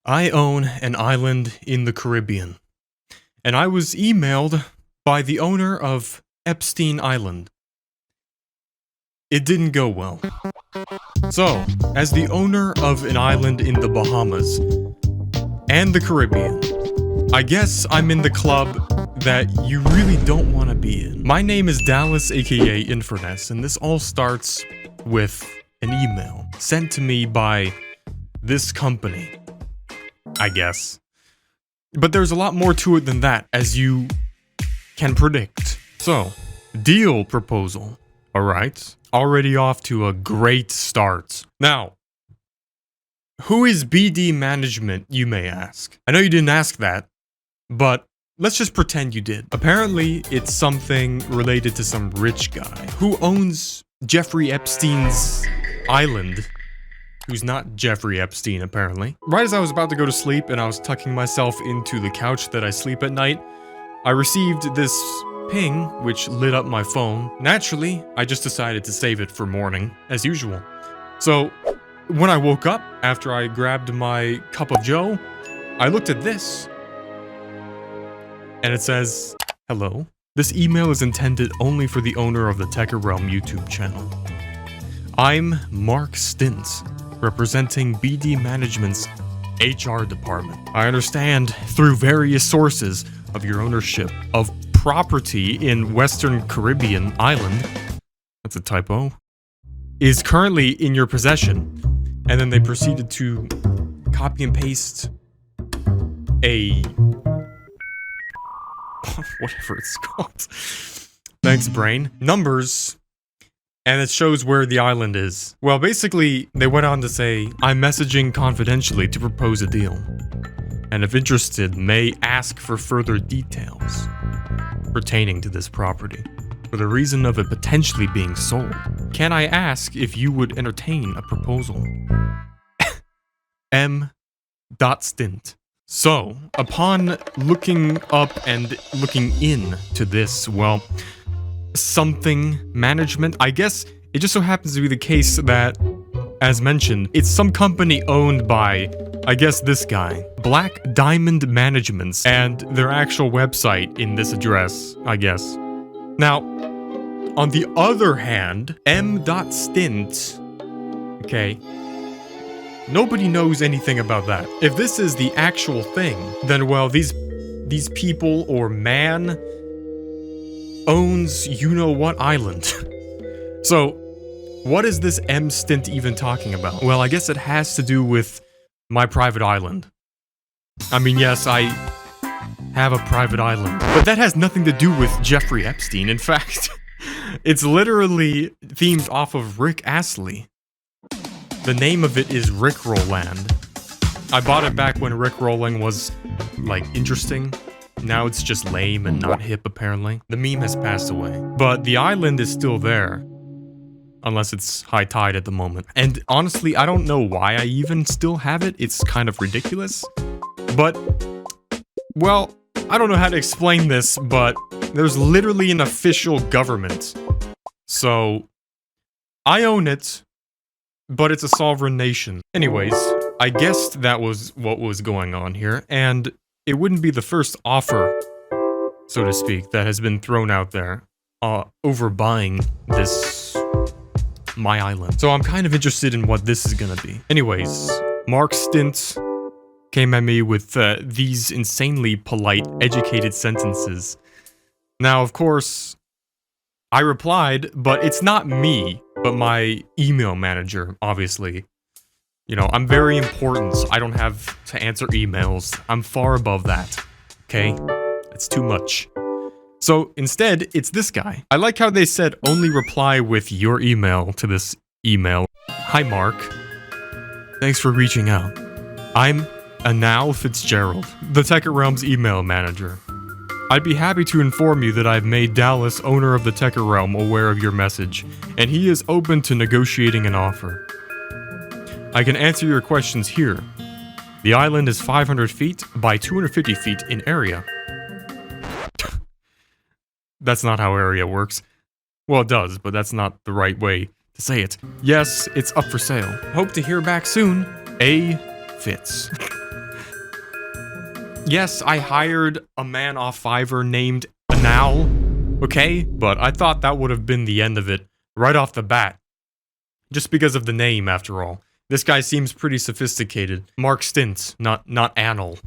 I own an island in the Caribbean, and I was emailed by the owner of Epstein Island. It didn't go well. So, as the owner of an island in the Bahamas and the Caribbean, I guess I'm in the club that you really don't want to be in. My name is Dallas, aka Infurness, and this all starts with an email sent to me by this company, I guess. But there's a lot more to it than that, as you can predict. So, deal proposal. Alright, already off to a great start. Now, who is BD Management, you may ask? I know you didn't ask that, but let's just pretend you did. Apparently, it's something related to some rich guy who owns Jeffrey Epstein's island, who's not Jeffrey Epstein, apparently. Right as I was about to go to sleep and I was tucking myself into the couch that I sleep at night, I received this ping, which lit up my phone. Naturally, I just decided to save it for morning, as usual. So, when I woke up, after I grabbed my cup of joe, I looked at this. And it says, "Hello. This email is intended only for the owner of the Thetekkitrealm YouTube channel. I'm Mark Stint, representing BD Management's HR department. I understand through various sources of your ownership of property in Western Caribbean island," that's a typo, "is currently in your possession." And then they proceeded to copy and paste a whatever it's called. Thanks, brain. Numbers. And it shows where the island is. Well, basically, they went on to say, "I'm messaging confidentially to propose a deal. And if interested, may ask for further details pertaining to this property, for the reason of it potentially being sold. Can I ask if you would entertain a proposal? M. Stint." So, upon looking up and looking into this, well, something management, I guess it just so happens to be the case that, as mentioned, it's some company owned by, I guess, this guy, Black Diamond Managements, and their actual website in this address, I guess. Now, on the other hand, M. Stint, okay, nobody knows anything about that. If this is the actual thing, then, well, these people or man owns you-know-what island. So, what is this M. Stint even talking about? Well, I guess it has to do with my private island. I mean, yes, I have a private island, but that has nothing to do with Jeffrey Epstein. In fact, it's literally themed off of Rick Astley. The name of it is Rickrolland. I bought it back when Rickrolling was, like, interesting. Now it's just lame and not hip, apparently. The meme has passed away. But the island is still there. Unless it's high tide at the moment. And honestly, I don't know why I even still have it. It's kind of ridiculous. But, well, I don't know how to explain this, but there's literally an official government. So, I own it, but it's a sovereign nation. Anyways, I guessed that was what was going on here, and it wouldn't be the first offer, so to speak, that has been thrown out there, over buying this, my island. So I'm kind of interested in what this is gonna be. Anyways, Mark Stint came at me with these insanely polite, educated sentences. Now, of course, I replied, but it's not me, but my email manager, obviously. You know, I'm very important, so I don't have to answer emails. I'm far above that, okay? It's too much. So, instead, it's this guy. I like how they said only reply with your email to this email. "Hi, Mark. Thanks for reaching out. I'm Anal Fitzgerald, the Thetekkitrealm's email manager. I'd be happy to inform you that I've made Dallas, owner of the Thetekkitrealm, aware of your message, and he is open to negotiating an offer. I can answer your questions here. The island is 500 feet by 250 feet in area." That's not how area works. Well, it does, but that's not the right way to say it. "Yes, it's up for sale. Hope to hear back soon. A. Fitz." yes, I hired a man off Fiverr named Anal, okay? But I thought that would have been the end of it right off the bat. Just because of the name, after all. This guy seems pretty sophisticated. Mark Stint, not Anal.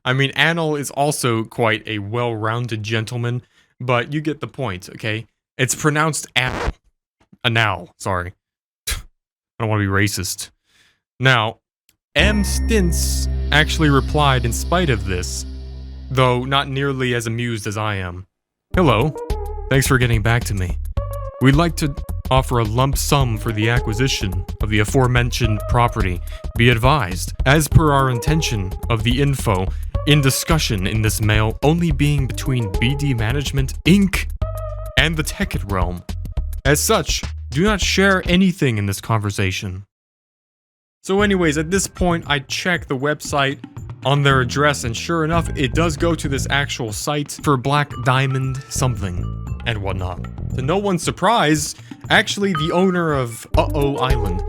I mean, Anal is also quite a well-rounded gentleman, but you get the point, okay? It's pronounced Anal. Anal, sorry. I don't want to be racist. Now, M. Stints actually replied in spite of this, though not nearly as amused as I am. Hello, thanks for getting back to me. We'd like to offer a lump sum for the acquisition of the aforementioned property. Be advised, as per our intention of the info in discussion in this mail only being between BD Management Inc. and the Thetekkitrealm. As such, do not share anything in this conversation. So anyways, at this point, I check the website on their address, and sure enough, it does go to this actual site for Black Diamond something and whatnot. To no one's surprise, actually the owner of Island,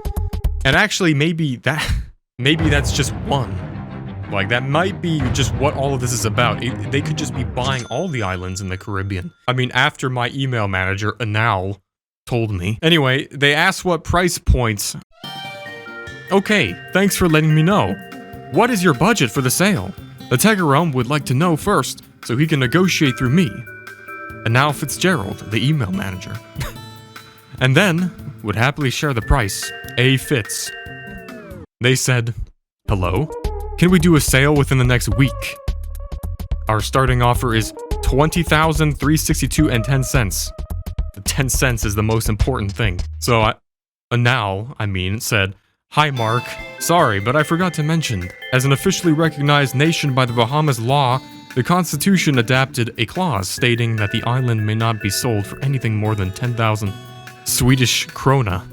and actually maybe that's just one. Like, that might be just what all of this is about. They could just be buying all the islands in the Caribbean. I mean, after my email manager, Anal, told me. Anyway, they asked what price points. Okay, thanks for letting me know. What is your budget for the sale? The Thetekkitrealm would like to know first, so he can negotiate through me. And now Fitzgerald, the email manager. And then, would happily share the price. A. Fitz. They said, hello? Can we do a sale within the next week? Our starting offer is $20,362.10. The 10 cents is the most important thing. So Anal said, hi Mark, sorry, but I forgot to mention, as an officially recognized nation by the Bahamas law, the Constitution adapted a clause stating that the island may not be sold for anything more than 10,000 Swedish krona.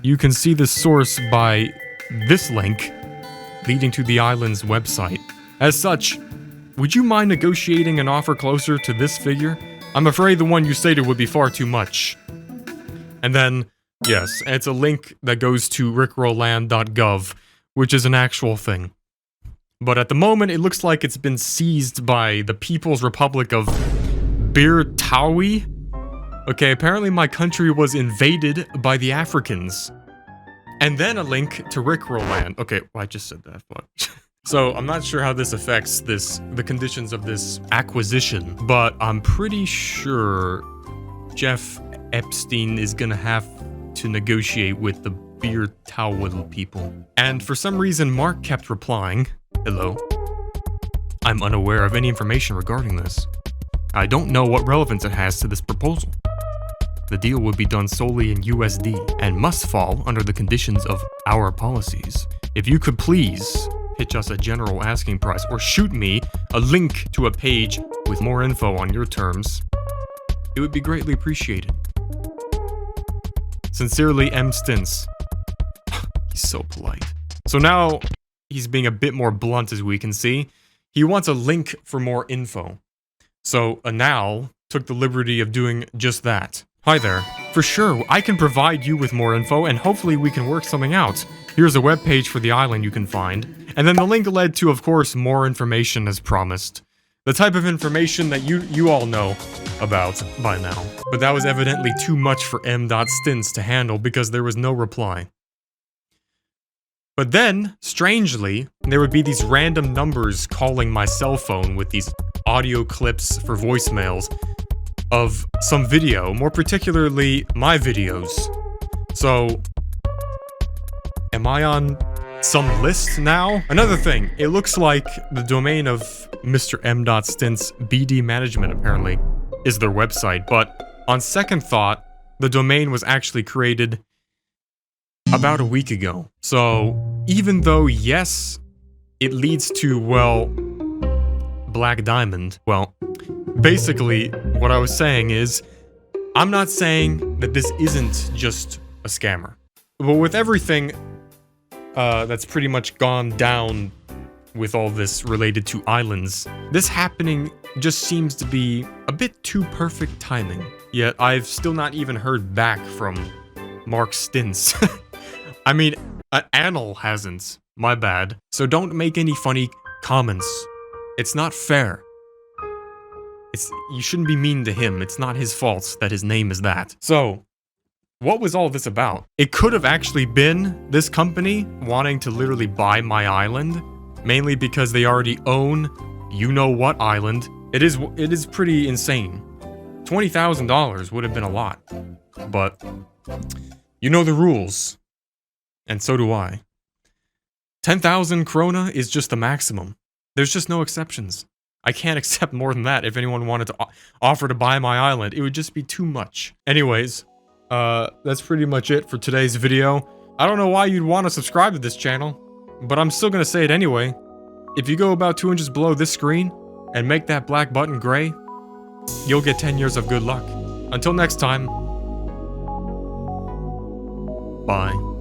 You can see the source by this link, leading to the island's website. As such, would you mind negotiating an offer closer to this figure? I'm afraid the one you stated would be far too much. And then, yes, it's a link that goes to rickrollland.gov, which is an actual thing. But at the moment, it looks like it's been seized by the People's Republic of Birtawi. Okay, apparently my country was invaded by the Africans. And then a link to Rickrolland. Okay, well, I just said that. Fuck. So, I'm not sure how this affects the conditions of this acquisition, but I'm pretty sure Jeff Epstein is gonna have to negotiate with the Birtawi people. And for some reason, Mark kept replying, hello. I'm unaware of any information regarding this. I don't know what relevance it has to this proposal. The deal would be done solely in USD and must fall under the conditions of our policies. If you could please pitch us a general asking price or shoot me a link to a page with more info on your terms, it would be greatly appreciated. Sincerely, M. Stints. He's so polite. So now he's being a bit more blunt, as we can see. He wants a link for more info. So Anal took the liberty of doing just that. Hi there. For sure, I can provide you with more info and hopefully we can work something out. Here's a webpage for the island you can find. And then the link led to, of course, more information as promised. The type of information that you all know about by now. But that was evidently too much for M. Stints to handle because there was no reply. But then, strangely, there would be these random numbers calling my cell phone with these audio clips for voicemails of some video, more particularly my videos. So, am I on some list now? Another thing, it looks like the domain of Mr. M. Stint's BD Management, apparently, is their website, but on second thought, the domain was actually created about a week ago. So, even though, yes, it leads to, well, Black Diamond, well, basically, what I was saying is, I'm not saying that this isn't just a scammer. But with everything that's pretty much gone down with all this related to islands, this happening just seems to be a bit too perfect timing. Yet I've still not even heard back from Mark Stints. I mean, Anal hasn't. My bad. So don't make any funny comments It's not fair. You shouldn't be mean to him. It's not his fault that his name is that. So, what was all this about? It could have actually been this company wanting to literally buy my island, mainly because they already own you-know-what island. It is pretty insane. $20,000 would have been a lot. But, you know the rules. And so do I. 10,000 krona is just the maximum. There's just no exceptions. I can't accept more than that if anyone wanted to offer to buy my island. It would just be too much. Anyways, that's pretty much it for today's video. I don't know why you'd want to subscribe to this channel, but I'm still gonna say it anyway. If you go about 2 inches below this screen and make that black button gray, you'll get 10 years of good luck. Until next time, bye.